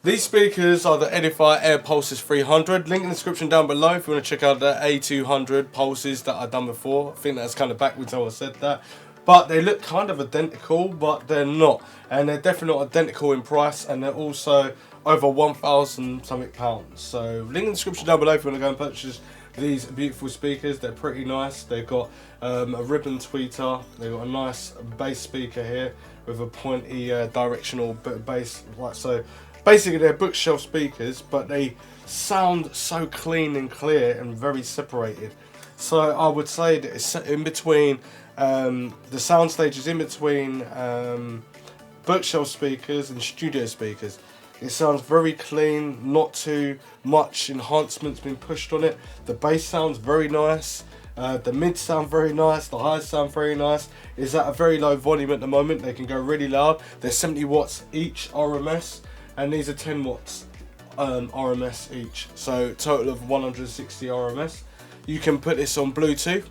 These speakers are the Edifier Airpulse A300. Link in the description down below if you want to check out the A200 pulses that I've done before. I think that's kind of backwards how I said that. But they look kind of identical, but they're not. And they're definitely not identical in price, and they're also over 1,000 something pounds. So link in the description down below if you want to go and purchase these beautiful speakers. They're pretty nice. They've got a ribbon tweeter. They've got a nice bass speaker here with a pointy directional bit of bass like so. Basically, they're bookshelf speakers, but they sound so clean and clear and very separated. So I would say that it's in between, the soundstage is in between bookshelf speakers and studio speakers. It sounds very clean, not too much enhancements been pushed on it. The bass sounds very nice. The mids sound very nice, the highs sound very nice. It's at a very low volume at the moment. They can go really loud. They're 70 watts each RMS. And these are 10 watts RMS each, so total of 160 RMS. You can put this on Bluetooth.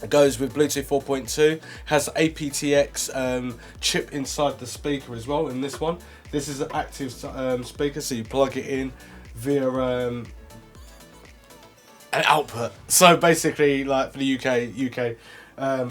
It goes with Bluetooth 4.2. Has aptX chip inside the speaker as well. In this one, this is an active speaker, so you plug it in via an output. So basically, like for the UK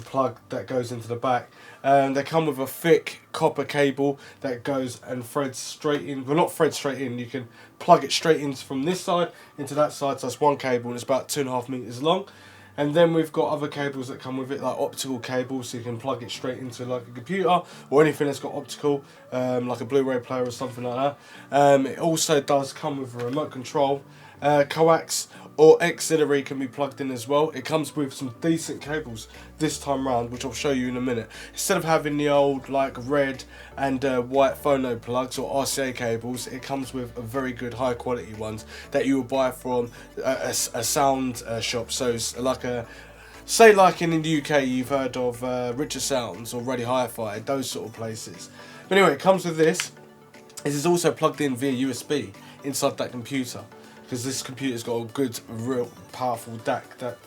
plug that goes into the back. They come with a thick copper cable that goes and threads straight in. Well, not thread straight in. You can plug it straight in from this side into that side. So that's one cable, and it's about 2.5 meters long. And then we've got other cables that come with it, like optical cables, so you can plug it straight into like a computer or anything that's got optical, like a Blu-ray player or something like that. It also does come with a remote control. Coax or auxiliary can be plugged in as well. It comes with some decent cables this time round, which I'll show you in a minute. Instead of having the old like red and white phono plugs or RCA cables, it comes with a very good high quality ones that you will buy from a sound shop. So it's like a, say like in the UK you've heard of Richer Sounds or Ready Hi-Fi, those sort of places. But anyway, it comes with this. This is also plugged in via USB inside that computer, because this computer's got a good, real powerful DAC that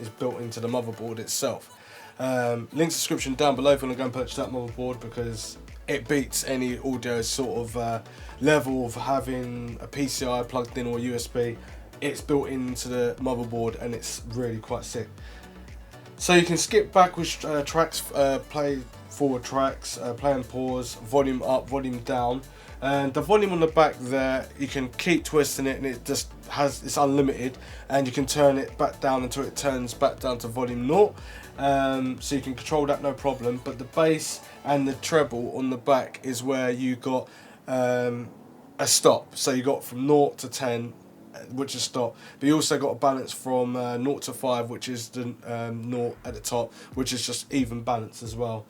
is built into the motherboard itself. Link description down below if you want to go and purchase that motherboard, because it beats any audio sort of level of having a PCI plugged in or USB. It's built into the motherboard and it's really quite sick. So you can skip backwards tracks, play forward tracks, play and pause, volume up, volume down. And the volume on the back there, you can keep twisting it and it just has, it's unlimited, and you can turn it back down until it turns back down to volume 0. So you can control that no problem. But the bass and the treble on the back is where you got a stop. So you got from 0 to 10, which is stop, but you also got a balance from 0 to 5, which is the 0 at the top, which is just even balance as well.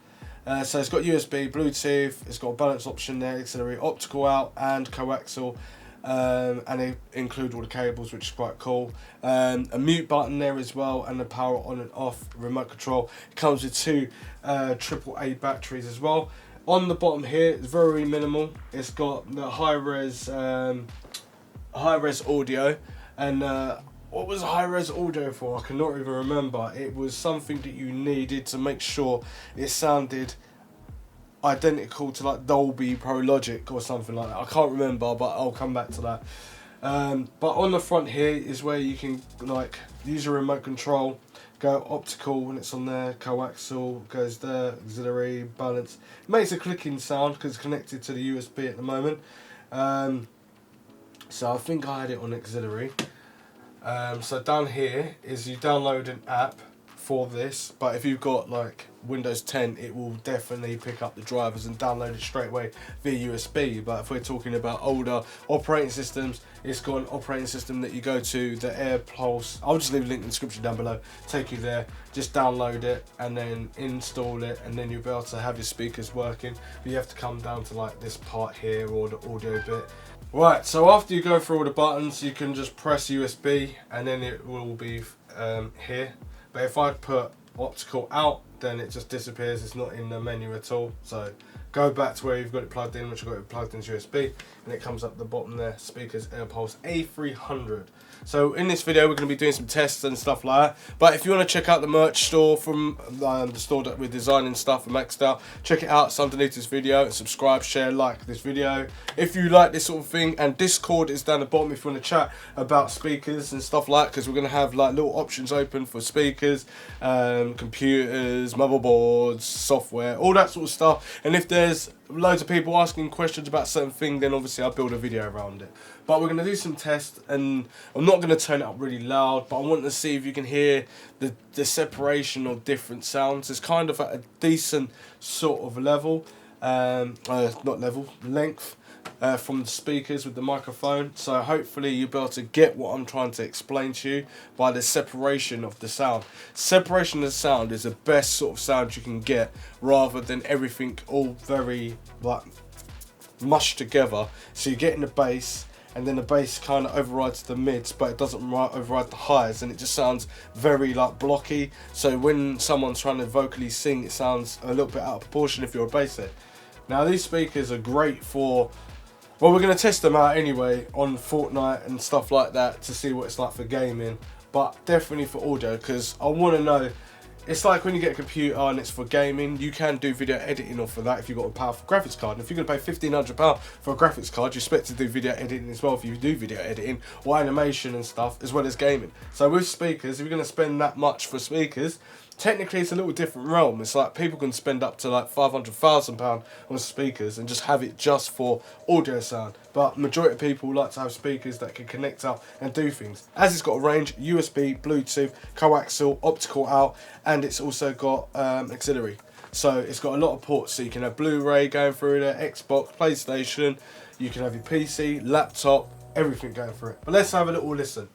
So it's got USB, Bluetooth, it's got a balance option there, auxiliary, optical out and coaxial, and they include all the cables, which is quite cool. A mute button there as well, and the power on and off remote control. It comes with two AAA batteries as well. On the bottom here, it's very minimal. It's got the high-res audio, and what was high-res audio for? I cannot even remember. It was something that you needed to make sure it sounded identical to like Dolby Pro Logic or something like that. I can't remember, but I'll come back to that. But on the front here is where you can like use your remote control, go optical when it's on there, coaxial goes there, auxiliary, balance. It makes a clicking sound because it's connected to the USB at the moment. So I think I had it on auxiliary. So down here is you download an app for this, but if you've got like Windows 10, it will definitely pick up the drivers and download it straight away via USB. But if we're talking about older operating systems, it's got an operating system that you go to, the Airpulse. I'll just leave a link in the description down below, take you there, just download it and then install it, and then you'll be able to have your speakers working. But you have to come down to like this part here, or the audio bit. Right, so after you go through all the buttons, you can just press USB and then it will be here. But if I put optical out, then it just disappears. It's not in the menu at all. So go back to where you've got it plugged in, which I've got it plugged into USB, and it comes up the bottom there, Speakers Airpulse A300. So in this video we're going to be doing some tests and stuff like that, but if you want to check out the merch store from the store that we're designing stuff from MXDOUT, check it out. It's underneath this video. Subscribe, share, like this video if you like this sort of thing, and Discord is down the bottom if you want to chat about speakers and stuff like that, because we're going to have like little options open for speakers, computers, motherboards, software, all that sort of stuff. And if there's loads of people asking questions about certain thing, then obviously I'll build a video around it. But we're going to do some tests, and I'm not going to turn it up really loud, but I want to see if you can hear the separation of different sounds. It's kind of at a decent sort of level, not level, length from the speakers with the microphone. So hopefully you'll be able to get what I'm trying to explain to you by the separation of the sound. Separation of the sound is the best sort of sound you can get, rather than everything all very like mushed together. So you're getting the bass, and then the bass kind of overrides the mids, but it doesn't override the highs, and it just sounds very like blocky. So when someone's trying to vocally sing, it sounds a little bit out of proportion if you're a bass head. Now these speakers are great for, well, we're going to test them out anyway on Fortnite and stuff like that to see what it's like for gaming, but definitely for audio, because I want to know. It's like when you get a computer and it's for gaming, you can do video editing off of that if you've got a powerful graphics card. And if you're going to pay £1,500 for a graphics card, you expect to do video editing as well if you do video editing or animation and stuff, as well as gaming. So with speakers, if you're going to spend that much for speakers, technically it's a little different realm. It's like people can spend up to like £500,000 on speakers and just have it just for audio sound. But majority of people like to have speakers that can connect up and do things. As it's got a range, USB, Bluetooth, coaxial, optical out, and it's also got auxiliary. So it's got a lot of ports, so you can have Blu-ray going through there, Xbox, PlayStation, you can have your PC, laptop, everything going through it. But let's have a little listen.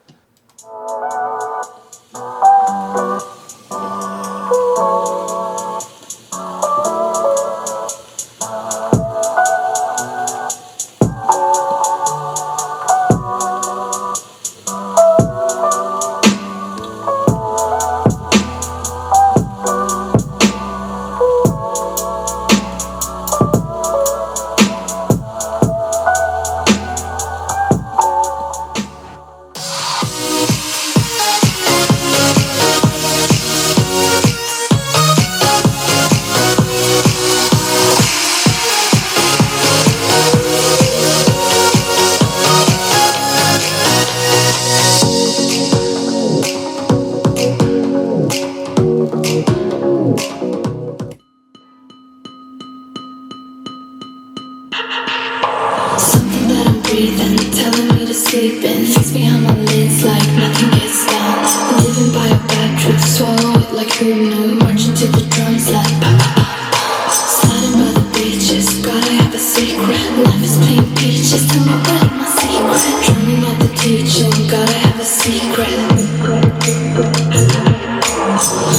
Something that I'm breathing, telling me to sleep in. Fix behind my lids like nothing gets done. Living by a bad truth, swallow it like who knew. Marching to the drums like pa pa pa pa. Sliding by the beaches, gotta have a secret. Life is plain peaches, tell me what is my secret. Drowning out the teaching, gotta have a secret.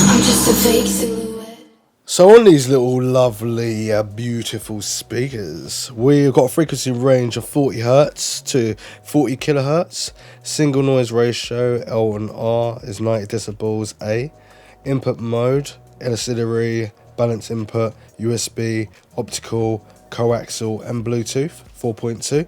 I'm just a fake silhouette. So on these little lovely beautiful speakers, we've got a frequency range of 40 Hz to 40 kilohertz. Single noise ratio L and R is 90 decibels A. Input mode, auxiliary, balance input, USB, optical, coaxial and Bluetooth 4.2.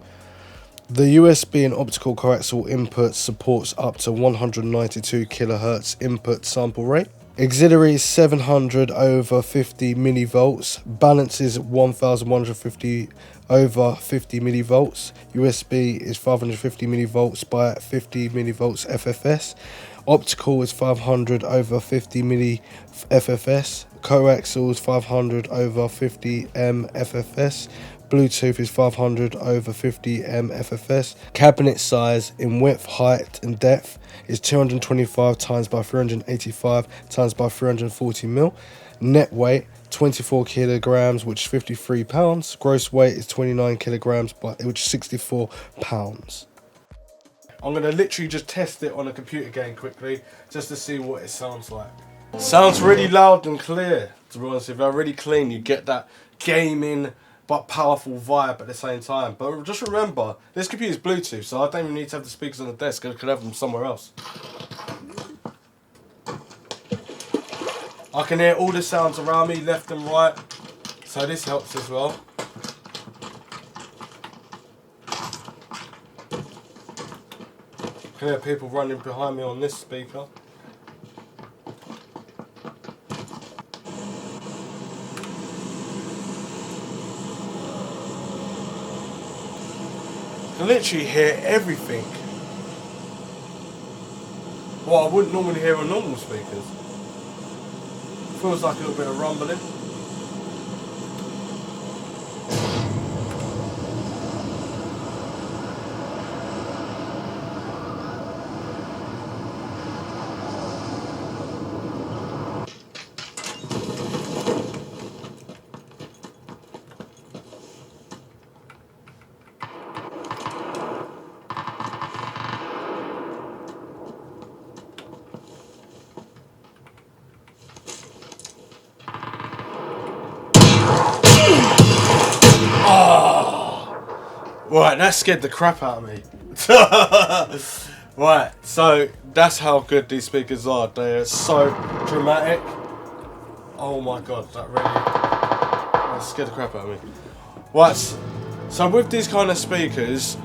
The USB and optical coaxial input supports up to 192 kilohertz input sample rate. Auxiliary is 700 over 50 millivolts. Balance is 1150 over 50 millivolts. USB is 550 millivolts by 50 millivolts FFS. Optical is 500 over 50 milli FFS. Coaxial is 500 over 50 M FFS. Bluetooth is 500 over 50 M FFS. Cabinet size in width, height and depth is 225 times by 385 times by 340 mil. Net weight 24 kilograms, which is 53 pounds. Gross weight is 29 kilograms, which is 64 pounds. I'm going to literally just test it on a computer game quickly, just to see what it sounds like. Sounds really loud and clear, to be honest. If they're really clean, you get that gaming but powerful vibe at the same time. But just remember, this computer is Bluetooth, so I don't even need to have the speakers on the desk. I could have them somewhere else. I can hear all the sounds around me, left and right, so this helps as well. can hear people running behind me on this speaker. I can literally hear everything. What I wouldn't normally hear on normal speakers. Feels like a little bit of rumbling. Right, that scared the crap out of me. Right, so that's how good these speakers are. They are so dramatic. Oh my god, that scared the crap out of me. Right, so with these kind of speakers,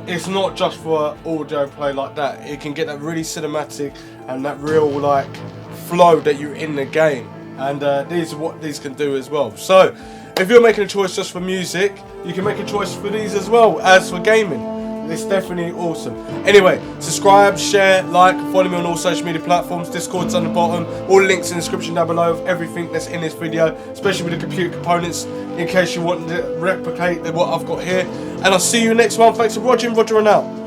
it's not just for audio play like that. It can get that really cinematic and that real like flow that you're in the game. And these are what these can do as well. So if you're making a choice just for music, you can make a choice for these as well as for gaming. It's definitely awesome. Anyway, subscribe, share, like, follow me on all social media platforms. Discord's on the bottom. All links in the description down below of everything that's in this video, especially with the computer components, in case you want to replicate what I've got here. And I'll see you next one. Thanks for watching. Roger and out.